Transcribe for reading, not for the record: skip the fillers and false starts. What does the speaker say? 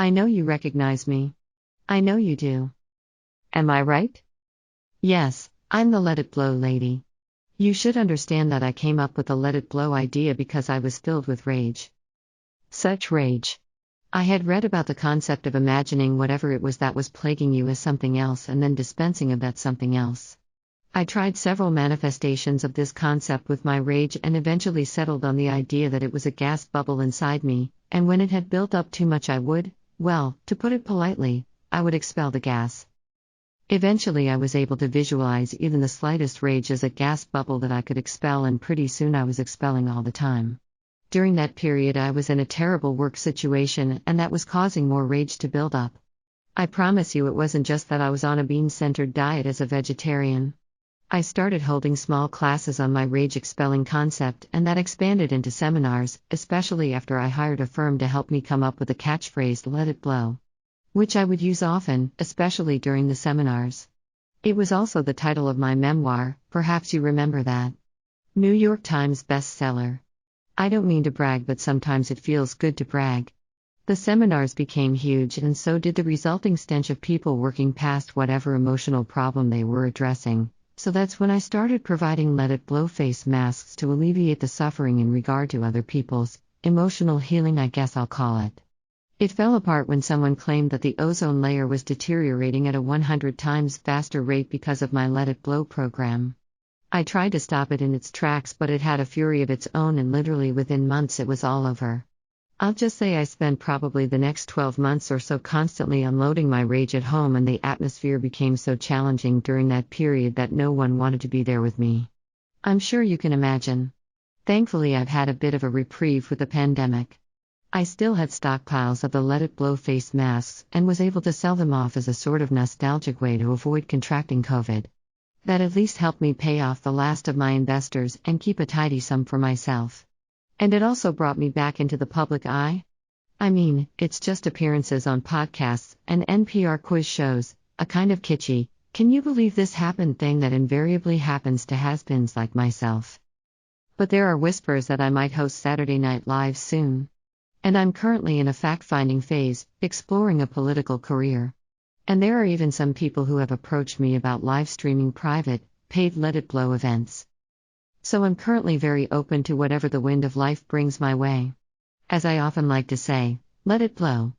I know you recognize me. I know you do. Am I right? Yes, I'm the Let It Blow lady. You should understand that I came up with the Let It Blow idea because I was filled with rage. Such rage. I had read about the concept of imagining whatever it was that was plaguing you as something else and then dispensing of that something else. I tried several manifestations of this concept with my rage and eventually settled on the idea that it was a gas bubble inside me, and when it had built up too much I would, well, to put it politely, I would expel the gas. Eventually I was able to visualize even the slightest rage as a gas bubble that I could expel, and pretty soon I was expelling all the time. During that period I was in a terrible work situation and that was causing more rage to build up. I promise you it wasn't just that I was on a bean-centered diet as a vegetarian. I started holding small classes on my rage-expelling concept, and that expanded into seminars, especially after I hired a firm to help me come up with the catchphrase "Let It Blow," which I would use often, especially during the seminars. It was also the title of my memoir, perhaps you remember that. New York Times bestseller. I don't mean to brag, but sometimes it feels good to brag. The seminars became huge, and so did the resulting stench of people working past whatever emotional problem they were addressing. So that's when I started providing Let It Blow face masks to alleviate the suffering in regard to other people's emotional healing, I guess I'll call it. It fell apart when someone claimed that the ozone layer was deteriorating at a 100 times faster rate because of my Let It Blow program. I tried to stop it in its tracks, but it had a fury of its own, and literally within months it was all over. I'll just say I spent probably the next 12 months or so constantly unloading my rage at home, and the atmosphere became so challenging during that period that no one wanted to be there with me. I'm sure you can imagine. Thankfully I've had a bit of a reprieve with the pandemic. I still had stockpiles of the Let It Blow face masks and was able to sell them off as a sort of nostalgic way to avoid contracting COVID. That at least helped me pay off the last of my investors and keep a tidy sum for myself. And it also brought me back into the public eye. I mean, it's just appearances on podcasts and NPR quiz shows, a kind of kitschy, can you believe this happened thing that invariably happens to has-beens like myself. But there are whispers that I might host Saturday Night Live soon. And I'm currently in a fact-finding phase, exploring a political career. And there are even some people who have approached me about live streaming private, paid Let It Blow events. So I'm currently very open to whatever the wind of life brings my way. As I often like to say, let it blow.